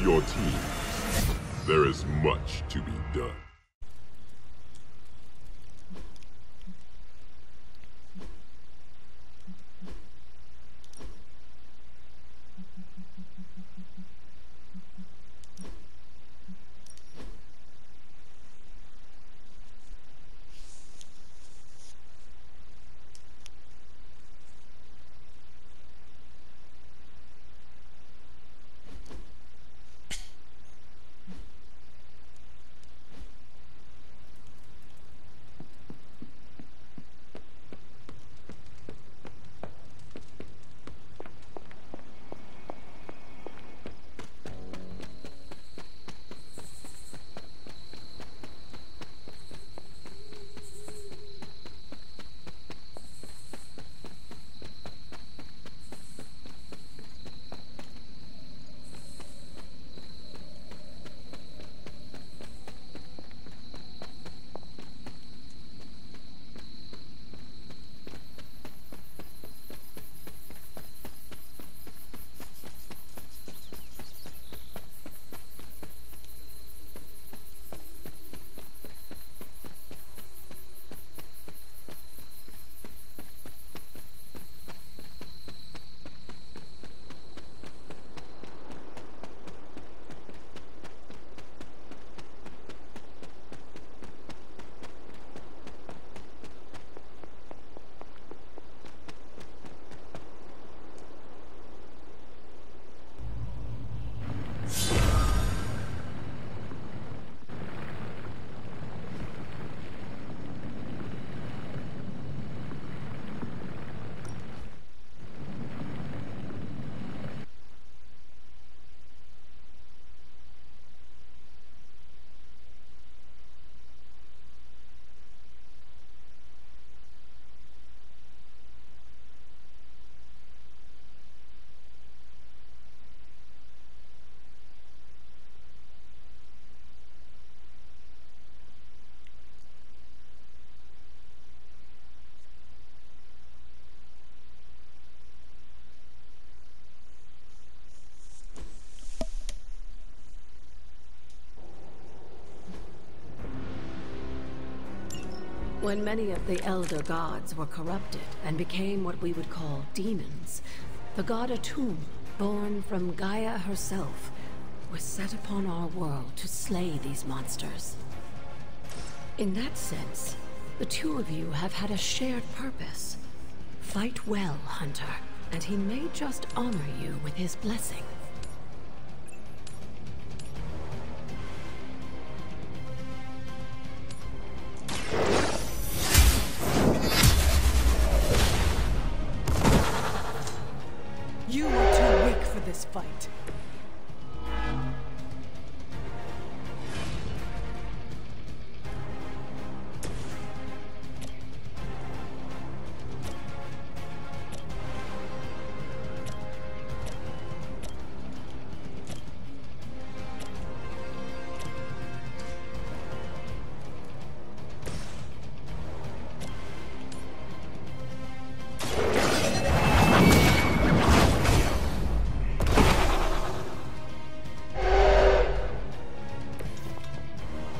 your teams. There is much to be done. When many of the elder gods were corrupted and became what we would call demons, the god Atum, born from Gaia herself, was set upon our world to slay these monsters. In that sense, the two of you have had a shared purpose. Fight well, Hunter, and he may just honor you with his blessing. You are too weak for this fight.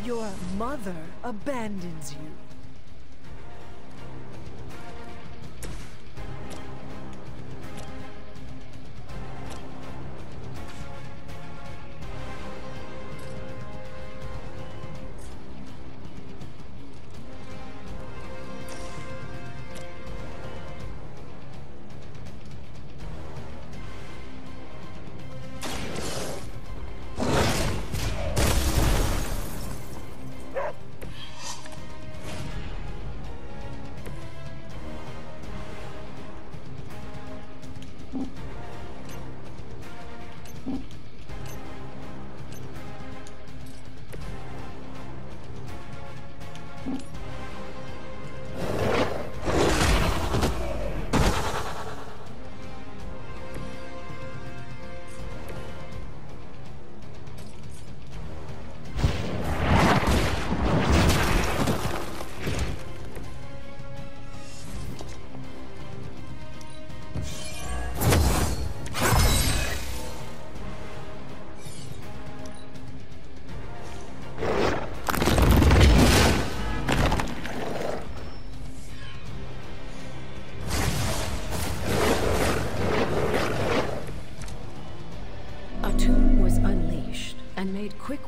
Your mother abandons you.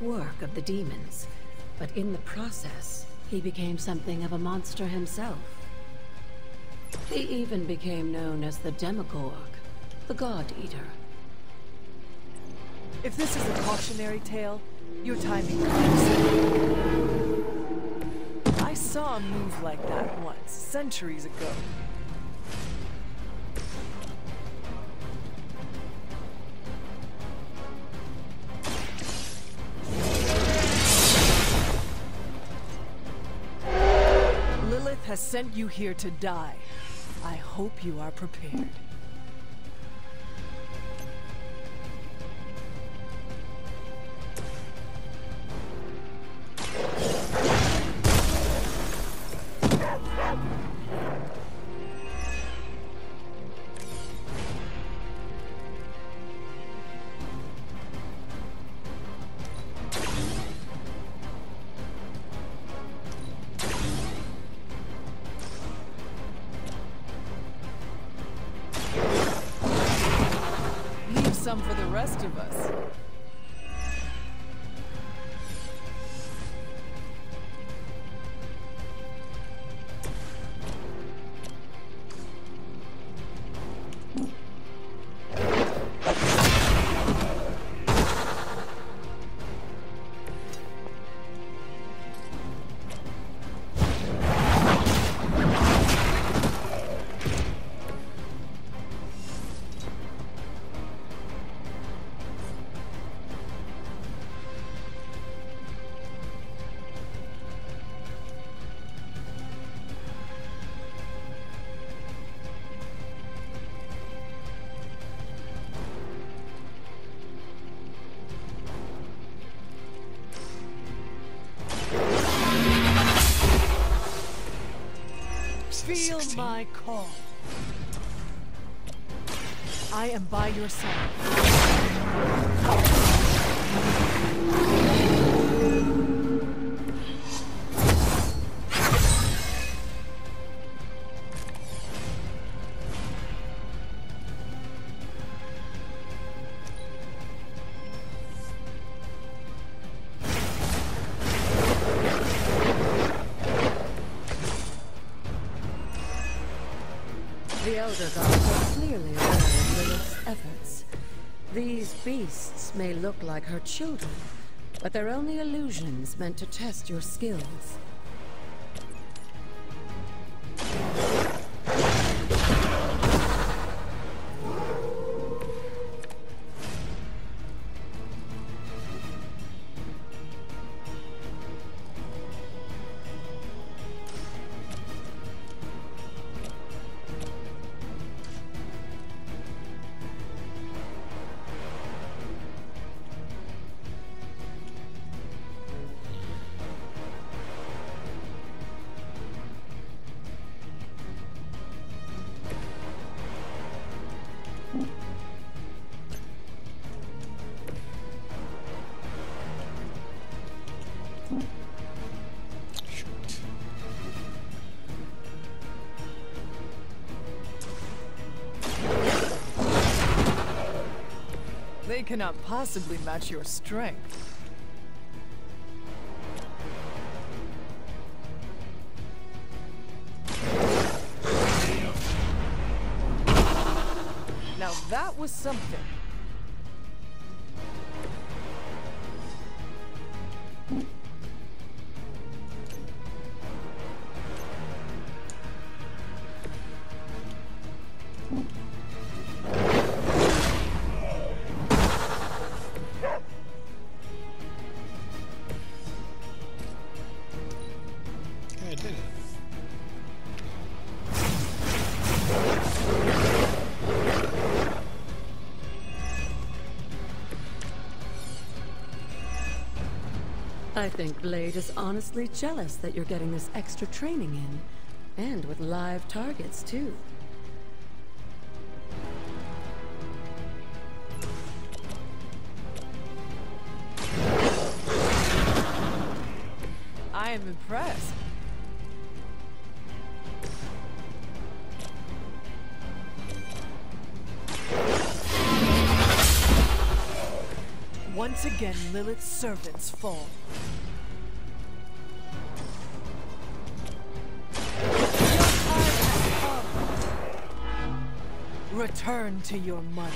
work of the demons, but in the process, he became something of a monster himself. He even became known as the Demogorg, the God Eater. If this is a cautionary tale, your timing comes. I saw a move like that once, centuries ago. Lilith has sent you here to die. I hope you are prepared. Some for the rest of us. Feel my call. I am by your side. The Elder Gods are clearly aware of Lilith's efforts. These beasts may look like her children, but they're only illusions meant to test your skills. They cannot possibly match your strength. Now that was something. I think Blade is honestly jealous that you're getting this extra training in. And with live targets, too. I am impressed. Once again, Lilith's servants fall. Your time has come. Return to your mother.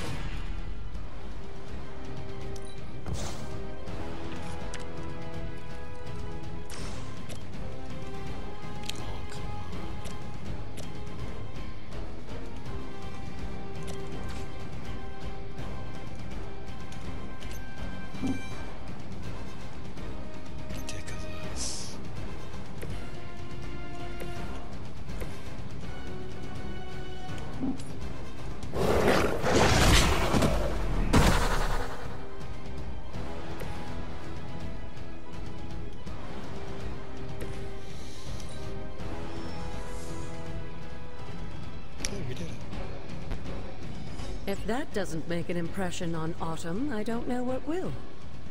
If that doesn't make an impression on Atum, I don't know what will.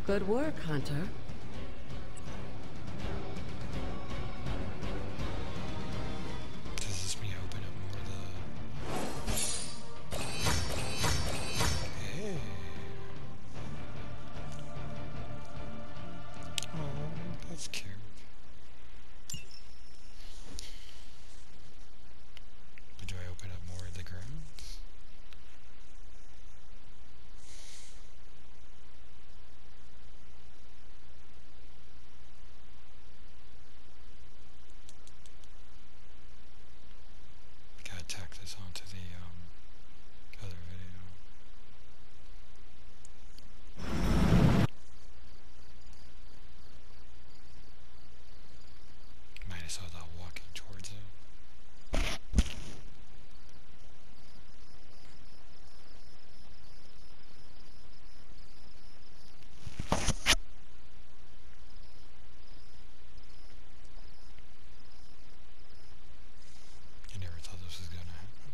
Good work, Hunter. Does this mean open up more of the... Hey. Oh, that's cute. But do I open up more of the grounds? Gotta tack this onto the other video. Minus all that walking towards it. I never thought this was gonna happen.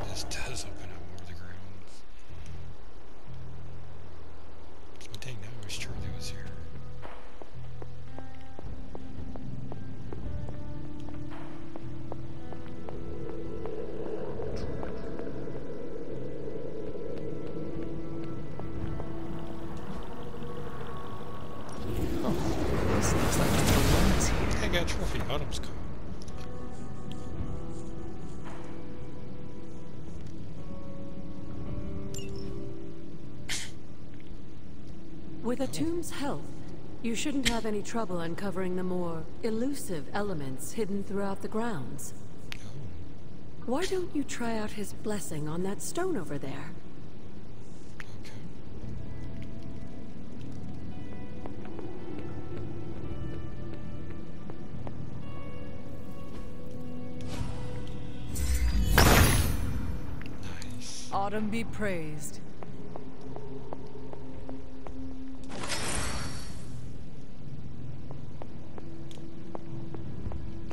This does open up more of the grounds. One thing now is Charlie was here. This looks like the one's here. I got a trophy. Autumn's caught. With Atum's help, you shouldn't have any trouble uncovering the more elusive elements hidden throughout the grounds. Oh, Why don't you try out his blessing on that stone over there? okay. Nice. Autumn be praised.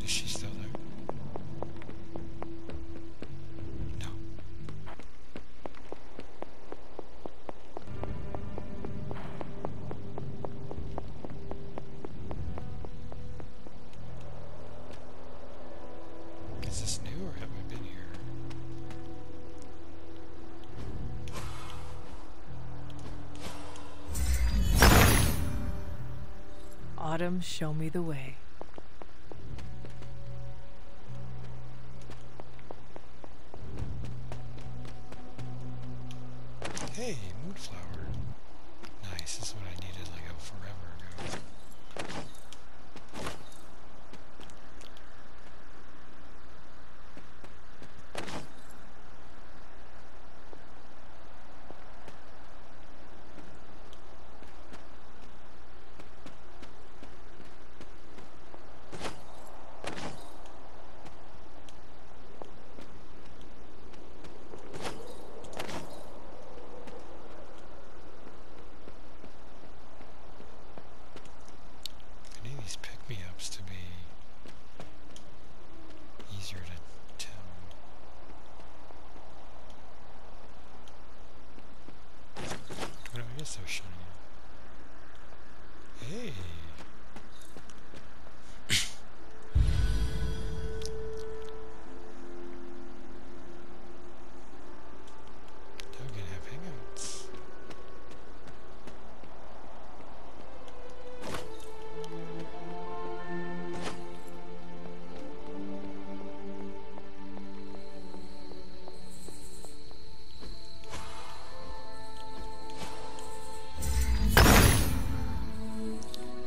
Is she still there? No. Is this new or have I been here? Autumn, show me the way. Hey, moonflower. Nice, this is what I needed like forever ago. guess they're shutting it. Hey! Now we can have hangouts.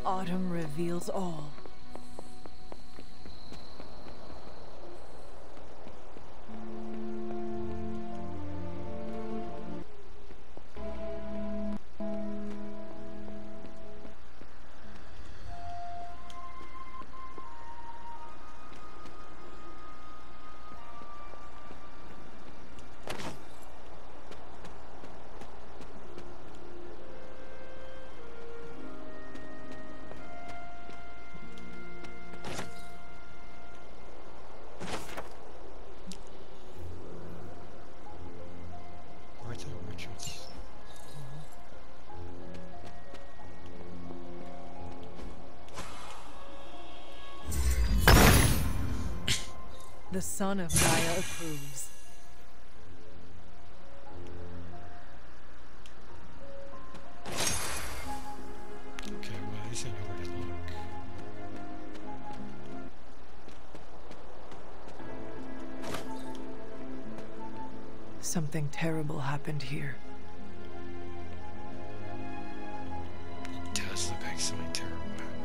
Autumn reveals all. Where's the Richards? The son of Gaia approves. Okay, well, at least I know where to look. Something terrible happened here. It does look like something terrible happened here.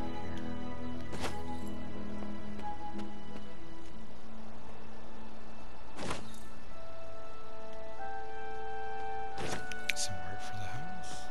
Some art for the house.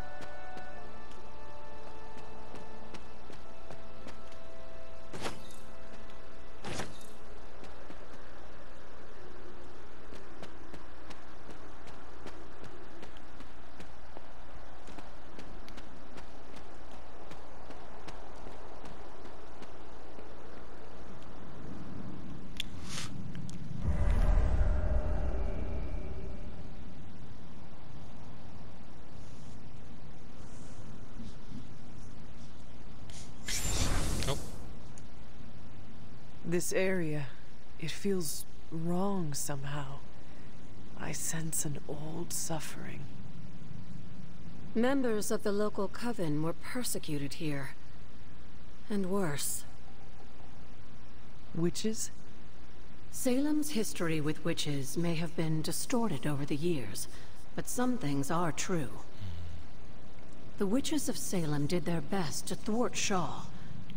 This area, it feels wrong somehow. I sense an old suffering. Members of the local coven were persecuted here. And worse. Witches? Salem's history with witches may have been distorted over the years, but some things are true. The witches of Salem did their best to thwart Shaw,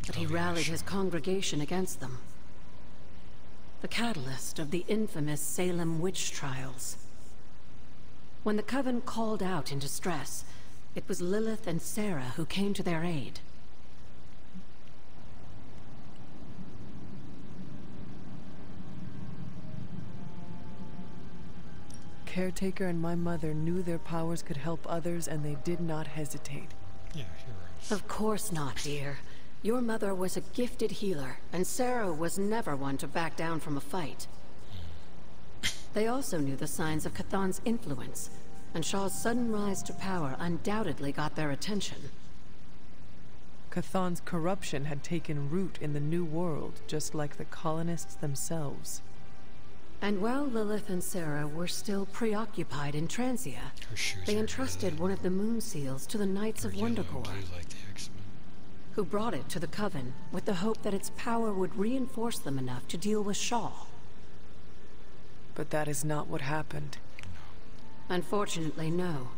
but he rallied his congregation against them. The catalyst of the infamous Salem witch trials. When the coven called out in distress, it was Lilith and Sarah who came to their aid. Caretaker and my mother knew their powers could help others, and they did not hesitate. Yeah, heroes. Of course not, dear. Your mother was a gifted healer, and Sarah was never one to back down from a fight. They also knew the signs of Chthon's influence, and Shaw's sudden rise to power undoubtedly got their attention. Chthon's corruption had taken root in the New World, just like the colonists themselves. And while Lilith and Sarah were still preoccupied in Transia, Her shoes they are entrusted one of the moon seals to the Knights of yellow and Wondercore, blue like the X-Men. who brought it to the Coven with the hope that its power would reinforce them enough to deal with Shaw. But that is not what happened. Unfortunately, no.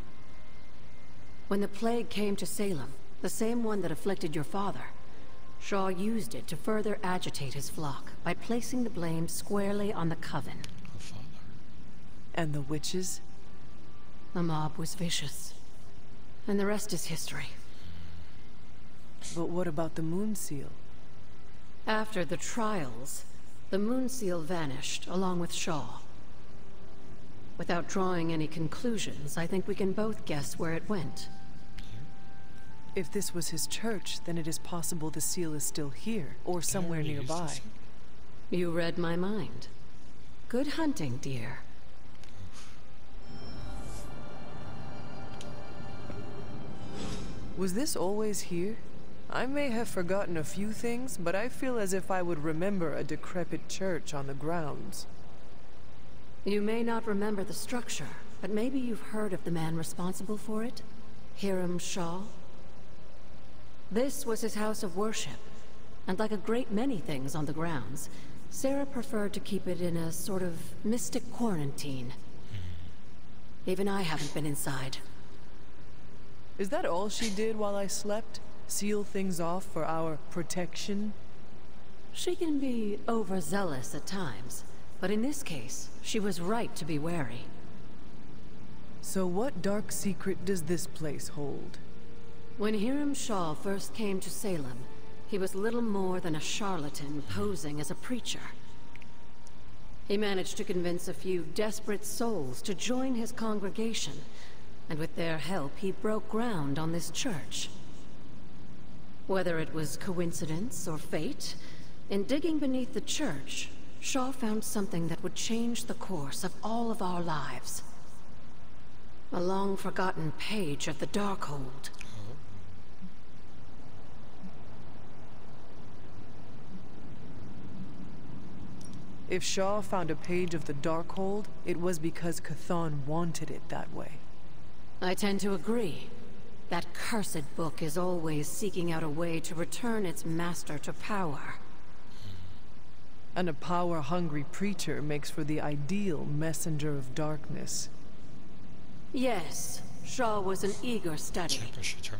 When the plague came to Salem, the same one that afflicted your father, Shaw used it to further agitate his flock by placing the blame squarely on the Coven. Her father. And the witches? The mob was vicious. And the rest is history. But what about the moon seal? After the trials, the moon seal vanished along with Shaw. Without drawing any conclusions, I think we can both guess where it went. If this was his church, then it is possible the seal is still here, or somewhere already used nearby. this. You read my mind. Good hunting, dear. Was this always here? I may have forgotten a few things, but I feel as if I would remember a decrepit church on the grounds. You may not remember the structure, but maybe you've heard of the man responsible for it? Hiram Shaw? This was his house of worship, and like a great many things on the grounds, Sarah preferred to keep it in a sort of mystic quarantine. Even I haven't been inside. Is that all she did while I slept? Seal things off for our protection? She can be overzealous at times, but in this case, she was right to be wary. So what dark secret does this place hold? When Hiram Shaw first came to Salem, he was little more than a charlatan posing as a preacher. He managed to convince a few desperate souls to join his congregation, and with their help, he broke ground on this church. Whether it was coincidence or fate, in digging beneath the church, Shaw found something that would change the course of all of our lives. A long-forgotten page of the Darkhold. If Shaw found a page of the Darkhold, it was because Chthon wanted it that way. I tend to agree. That cursed book is always seeking out a way to return its master to power. And a power-hungry preacher makes for the ideal messenger of darkness. Yes, Shaw was an eager study,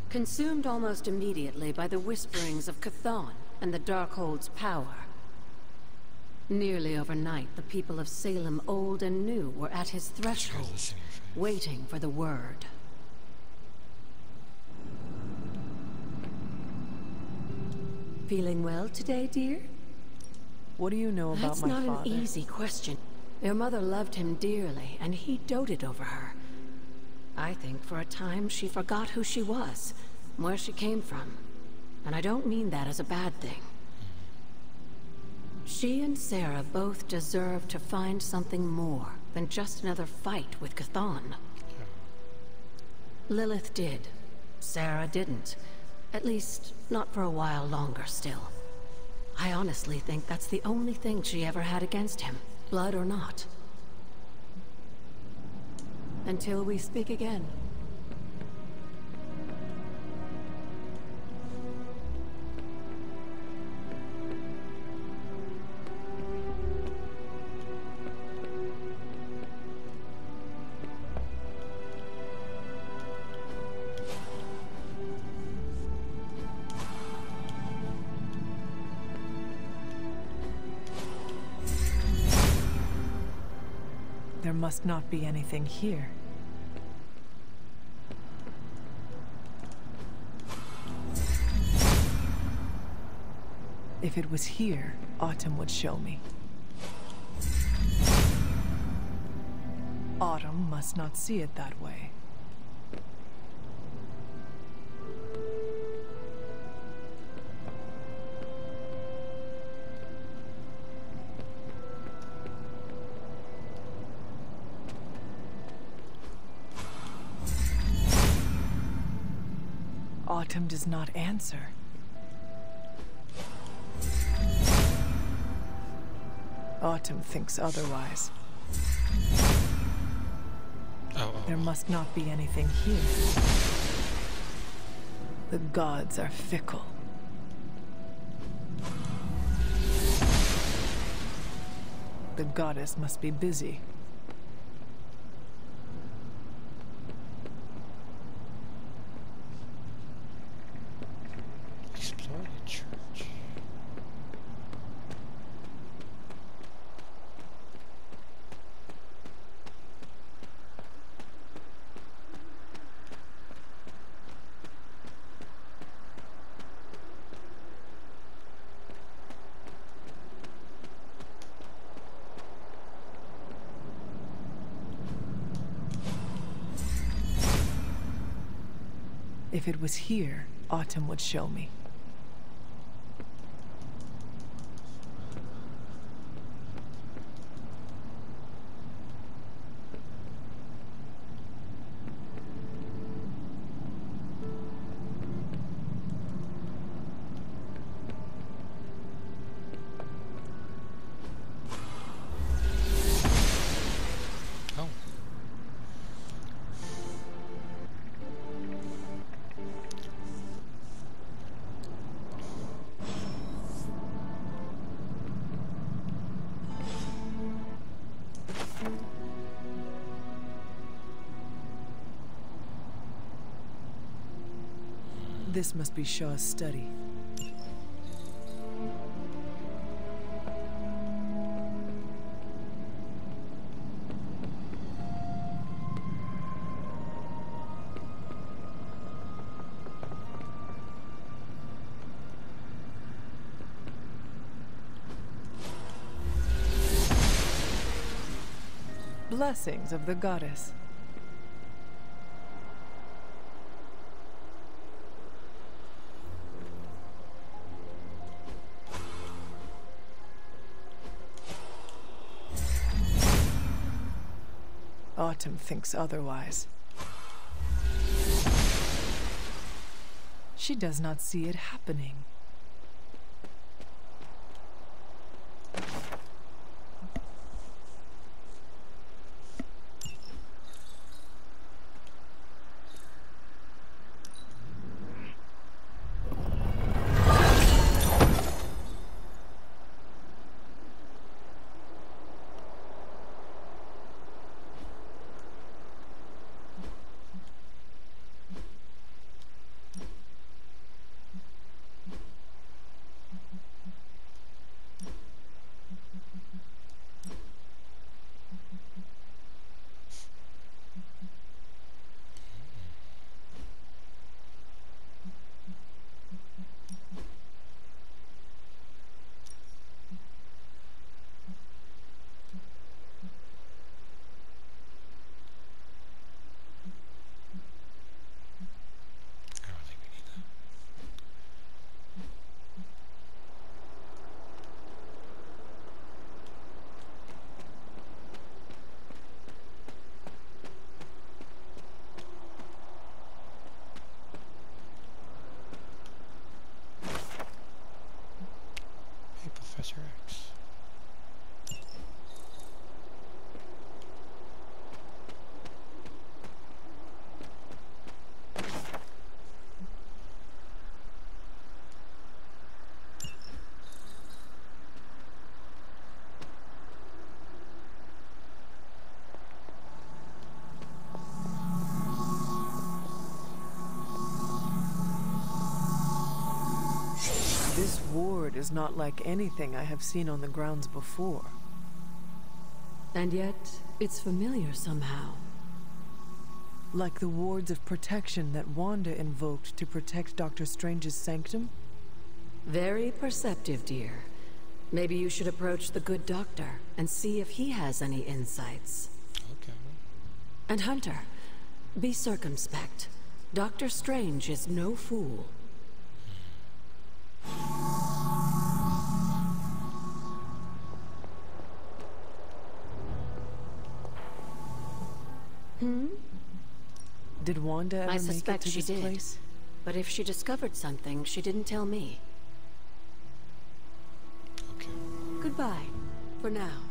consumed almost immediately by the whisperings of Chthon and the Darkhold's power. Nearly overnight, the people of Salem, old and new, were at his threshold, waiting for the word. Feeling well today, dear? What do you know about my father? That's not an easy question. Your mother loved him dearly, and he doted over her. I think for a time she forgot who she was, where she came from. And I don't mean that as a bad thing. She and Sarah both deserve to find something more than just another fight with Chthon. Lilith did. Sarah didn't. At least, not for a while longer still. I honestly think that's the only thing she ever had against him, blood or not. Until we speak again. There must not be anything here. If it was here, Atum would show me. Atum must not see it that way. Atum does not answer. Atum thinks otherwise. There must not be anything here. The gods are fickle. The goddess must be busy. Explore the church. If it was here, Atum would show me. This must be Shaw's study. Blessings of the goddess. Atum thinks otherwise. She does not see it happening. I don't think we need that. Hey, Professor X. This ward is not like anything I have seen on the grounds before. And yet, it's familiar somehow. Like the wards of protection that Wanda invoked to protect Dr. Strange's sanctum? Very perceptive, dear. Maybe you should approach the good doctor and see if he has any insights. Okay. And Hunter, be circumspect. Dr. Strange is no fool. Did Wanda ever I make it suspect to she this did. place? But if she discovered something, she didn't tell me. Okay. Goodbye, for now.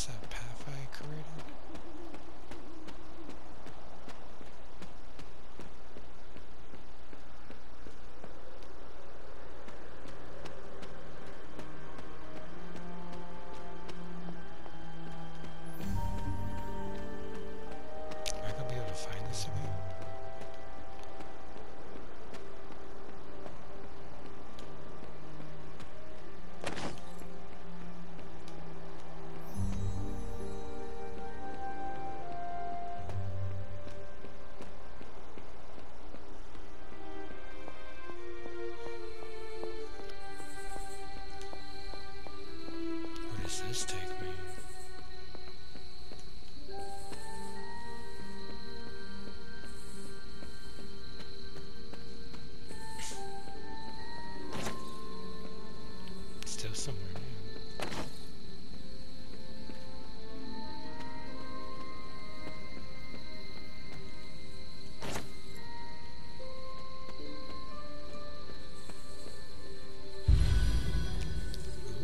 this that path I created? Am I gonna be able to find this again? Where does this take me? Still somewhere new.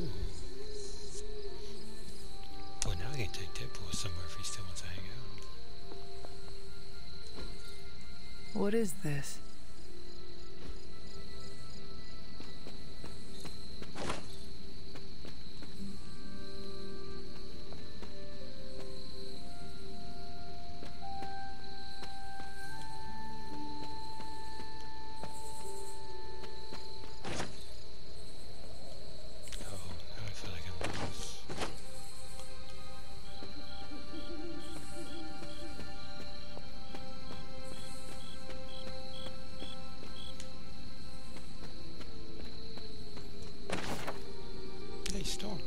Ooh. Well, now I can take Deadpool somewhere if he still wants to hang out. What is this? Oh, now I feel like I'm lost. Hey, Storm.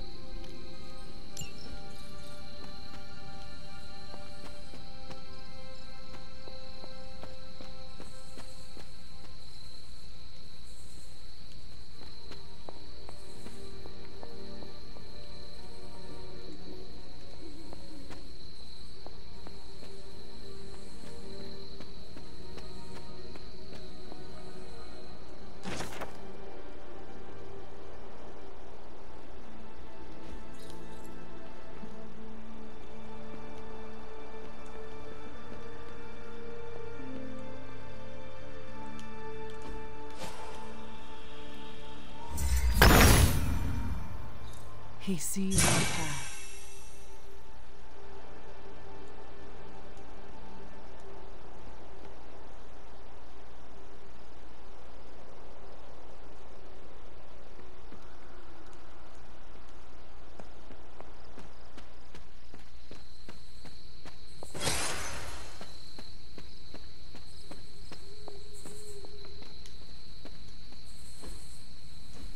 He sees our path.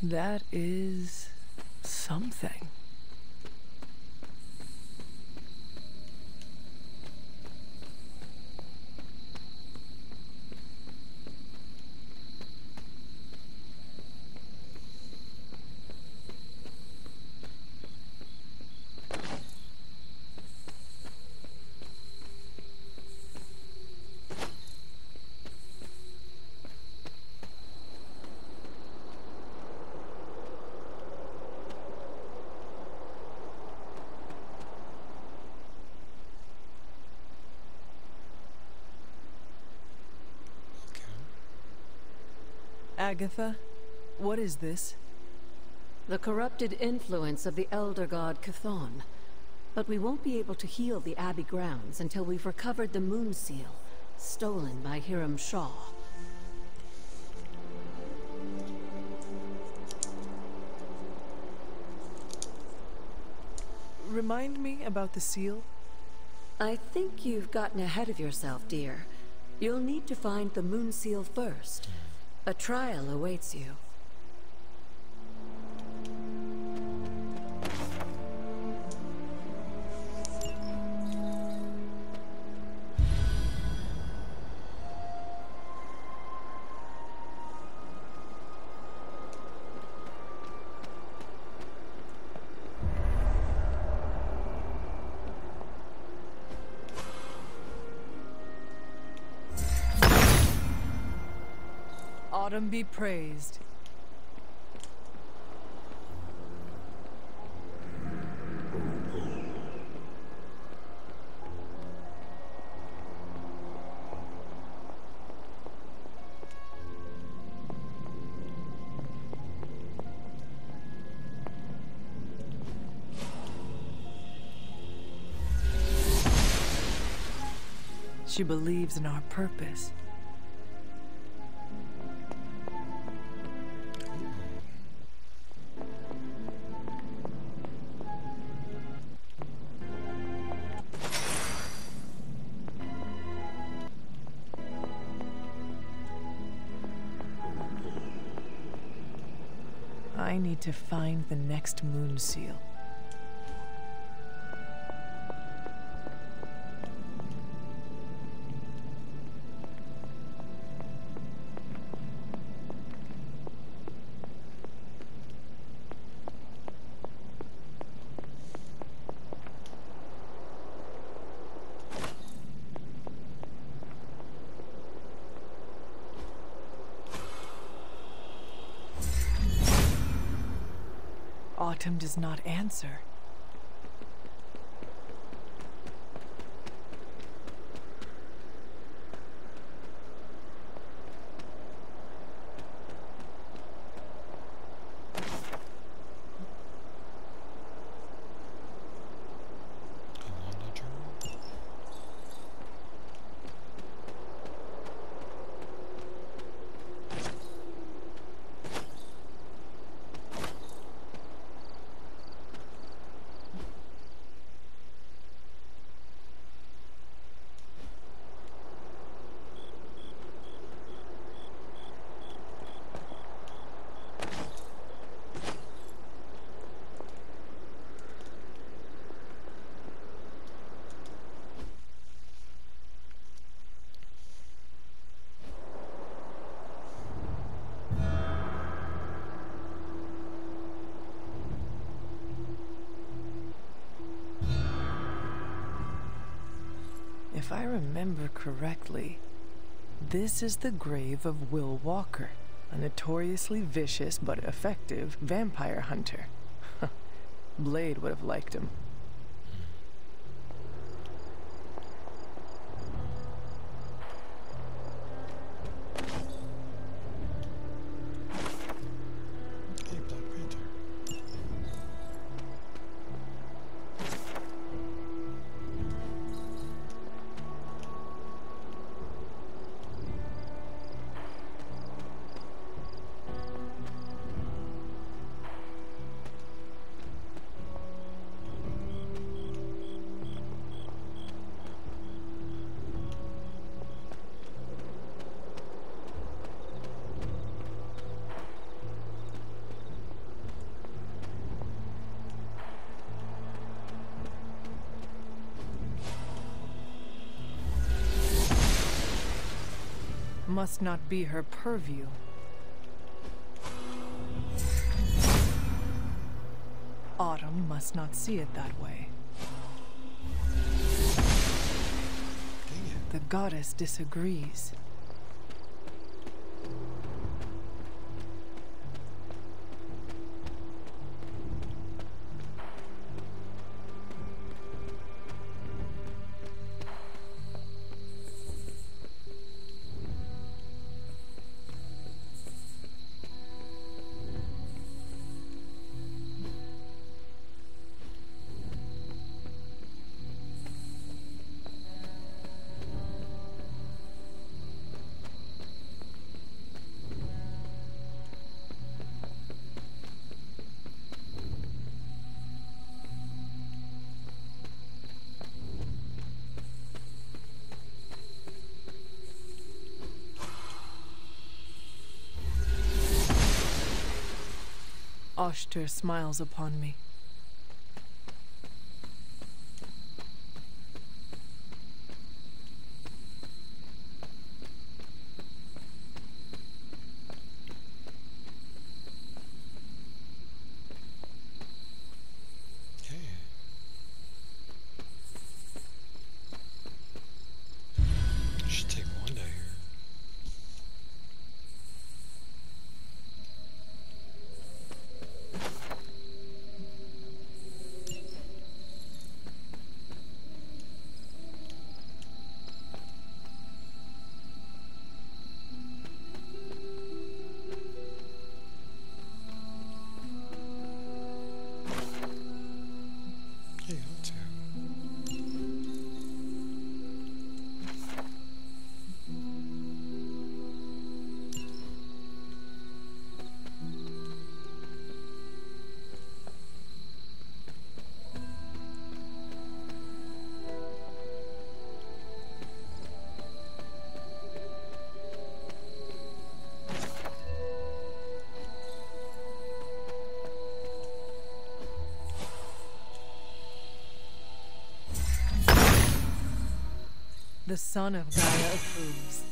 That is something. Agatha, what is this? The corrupted influence of the elder god Chthon. But we won't be able to heal the Abbey grounds until we've recovered the Moon Seal, stolen by Hiram Shaw. Remind me about the seal? I think you've gotten ahead of yourself, dear. You'll need to find the Moon Seal first. A trial awaits you. Atum be praised. She believes in our purpose. I need to find the next moon seal. Atum does not answer. If I remember correctly, this is the grave of Will Walker, a notoriously vicious but effective vampire hunter. Blade would have liked him. Hey, Black Panther. Must not be her purview. Atum must not see it that way. Dang it. The goddess disagrees. Oshter smiles upon me. Hey. I should take Wanda here. The son of Gaia approves.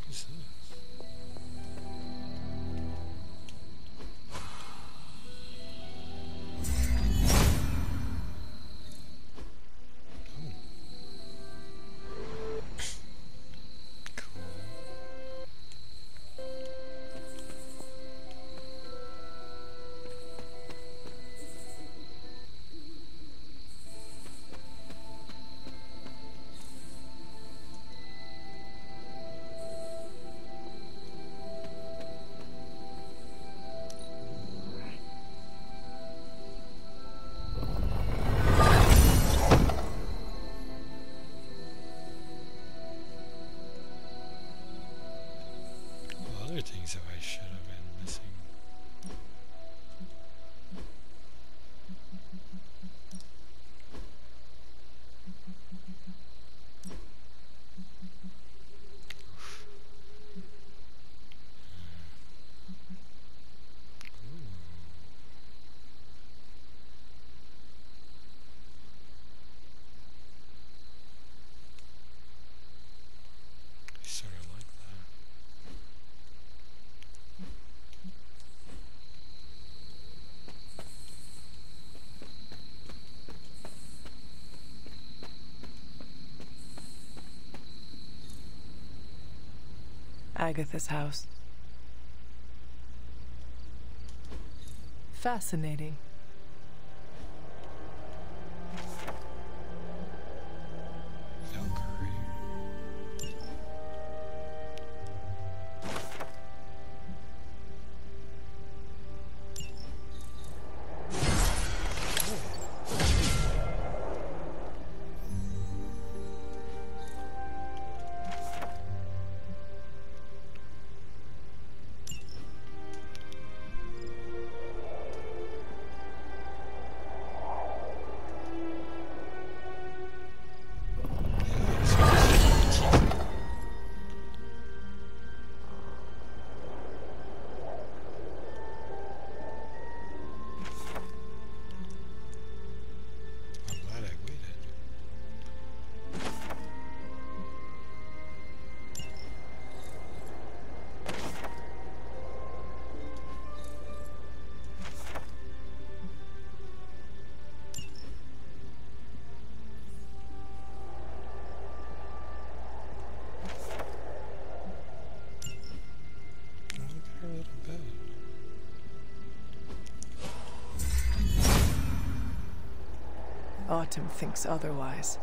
What's this? Oh. Cool. What other things have I should have been missing? Ooh. I sort of like that. Agatha's house. Fascinating. Valkyrie. I'm glad I waited. Oh, look at her little bed. Atum thinks otherwise.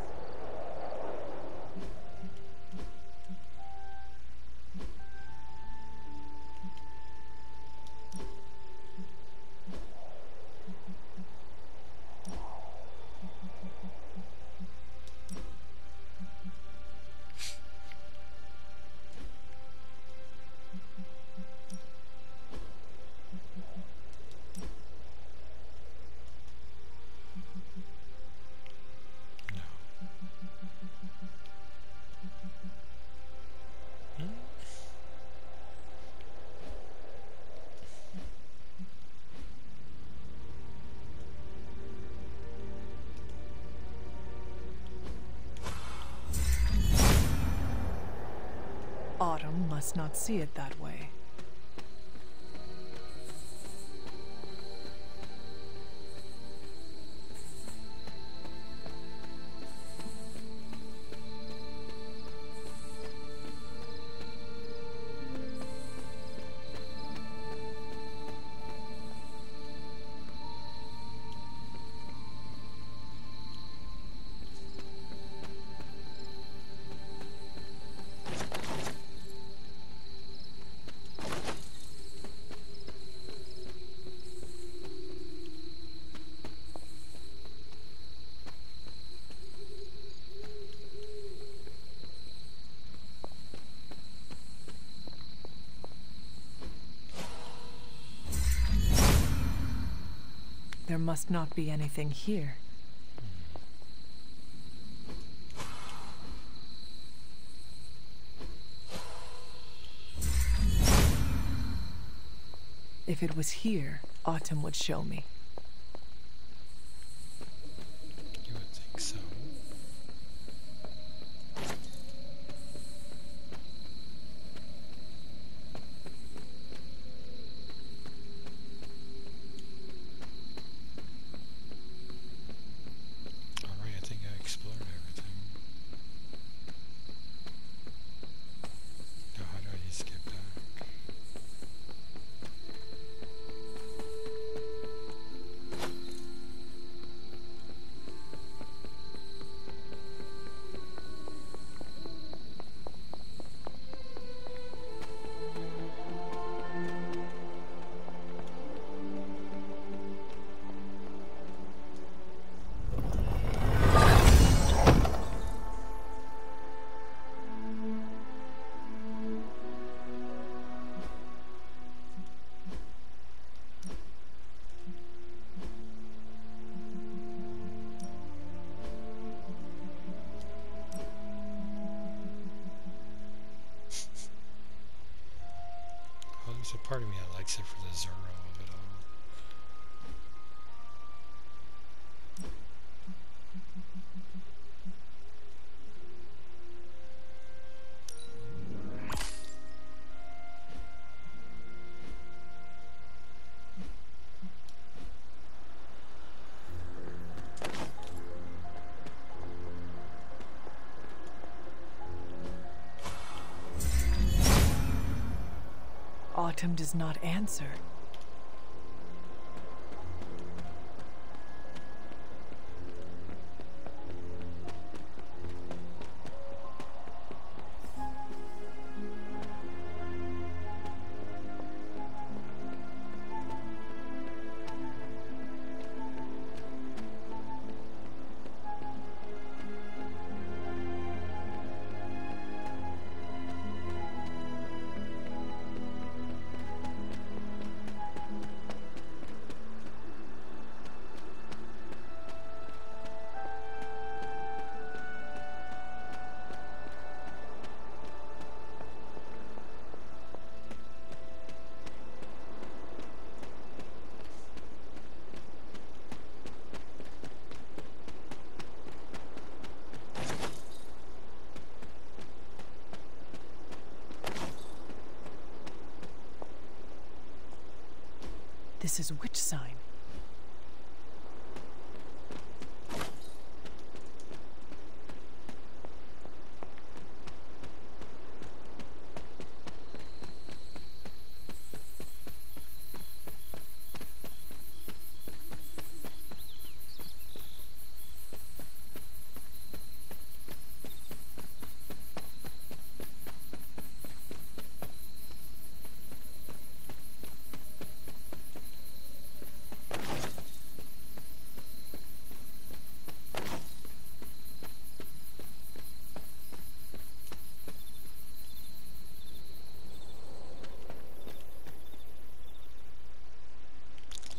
No. Hmm? Autumn must not see it that way. must not be anything here. If it was here, Atum would show me. You would think so. Alright, I think I explored everything. Now how do I just get back? Well, there's a part of me that likes it for the Zoro of it all. Atum does not answer. This is which sign?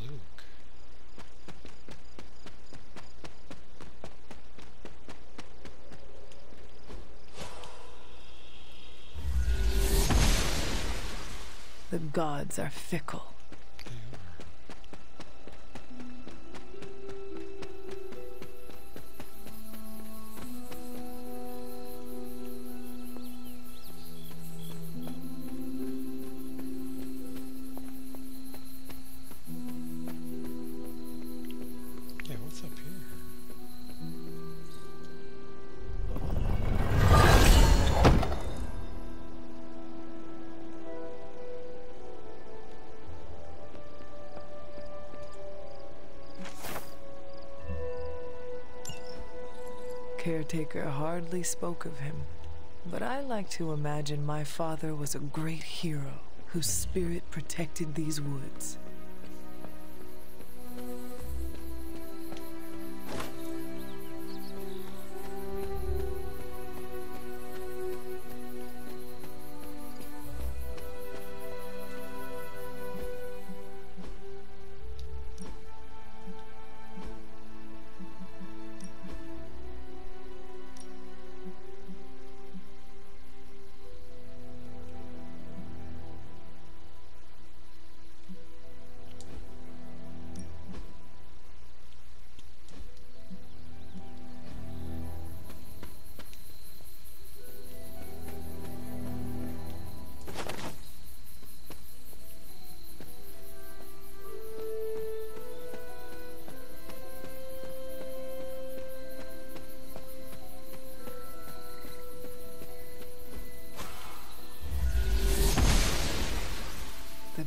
Luke. The gods are fickle. They are. Yeah, what's up here? Caretaker hardly spoke of him, but I like to imagine my father was a great hero whose spirit protected these woods.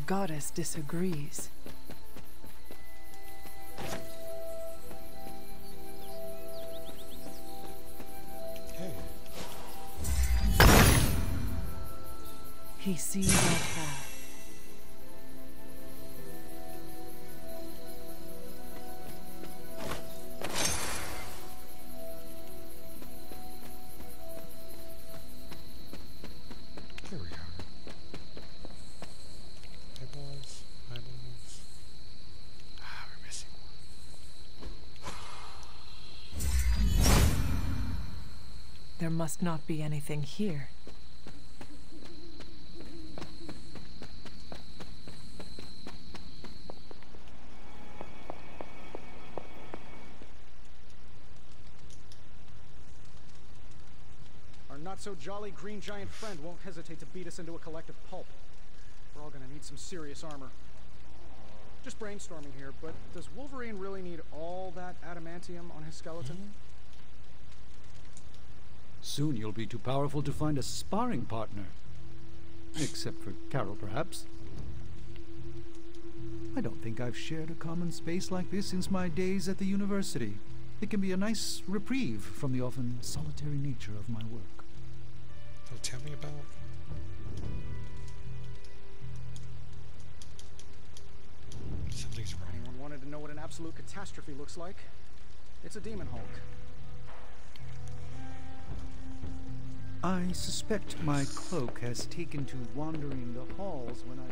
goddess disagrees. Hey. He sees our path. Here we are. Eyeballs, eyeballs. Ah, we're missing one. There must not be anything here. Our not-so-jolly green giant friend won't hesitate to beat us into a collective pulp. We're all gonna need some serious armor. Just brainstorming here, but does Wolverine really need all that adamantium on his skeleton? Soon you'll be too powerful to find a sparring partner. Except for Carol, perhaps. I don't think I've shared a common space like this since my days at the university. It can be a nice reprieve from the often solitary nature of my work. Oh, tell me about. Something's wrong. Anyone wanted to know what an absolute catastrophe looks like? It's a demon Hulk. I suspect my cloak has taken to wandering the halls when I...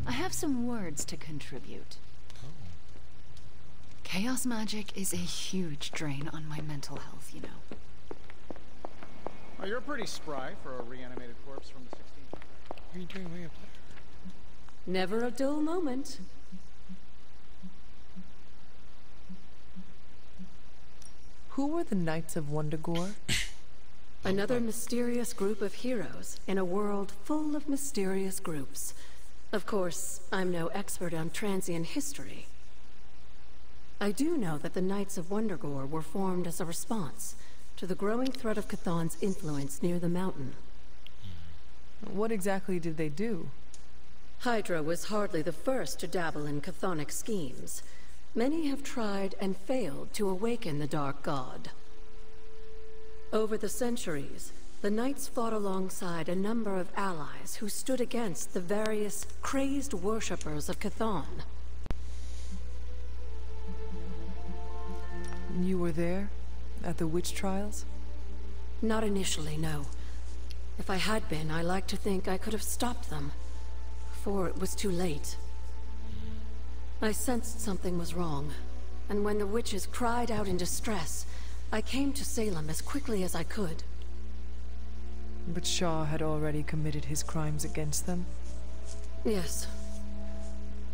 I have some words to contribute. Oh. Chaos magic is a huge drain on my mental health, you know. Oh, you're pretty spry for a reanimated corpse from the 16th. What are you doing way up there? Never a dull moment. Who were the Knights of Wundagore? Another mysterious group of heroes in a world full of mysterious groups. Of course, I'm no expert on transient history. I do know that the Knights of Wundagore were formed as a response to the growing threat of Chthon's influence near the mountain. What exactly did they do? Hydra was hardly the first to dabble in chthonic schemes. Many have tried and failed to awaken the Dark God. Over the centuries, the Knights fought alongside a number of allies who stood against the various crazed worshippers of Chthon. You were there? At the witch trials? Not initially, no. If I had been, I like to think I could have stopped them. Before it was too late. I sensed something was wrong, and when the witches cried out in distress, I came to Salem as quickly as I could. But Shaw had already committed his crimes against them? Yes.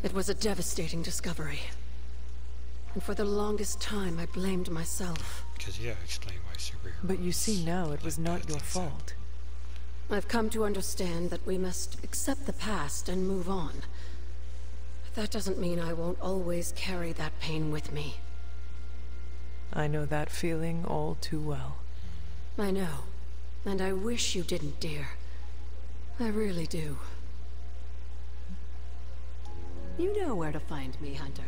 It was a devastating discovery. And for the longest time, I blamed myself. Because, yeah, explain why superheroes... But you see now it was not your bad things happen. fault. I've come to understand that we must accept the past and move on. But that doesn't mean I won't always carry that pain with me. I know that feeling all too well. I know. And I wish you didn't, dear. I really do. You know where to find me, Hunter.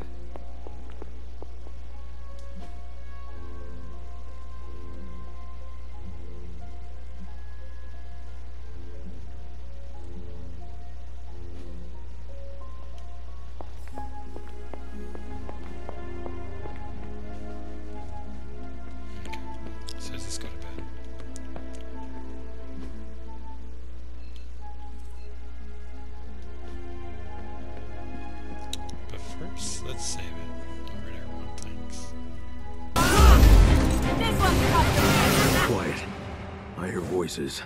So let's just go to bed. But first, let's save it. Alright, everyone, thanks. Quiet. I hear voices.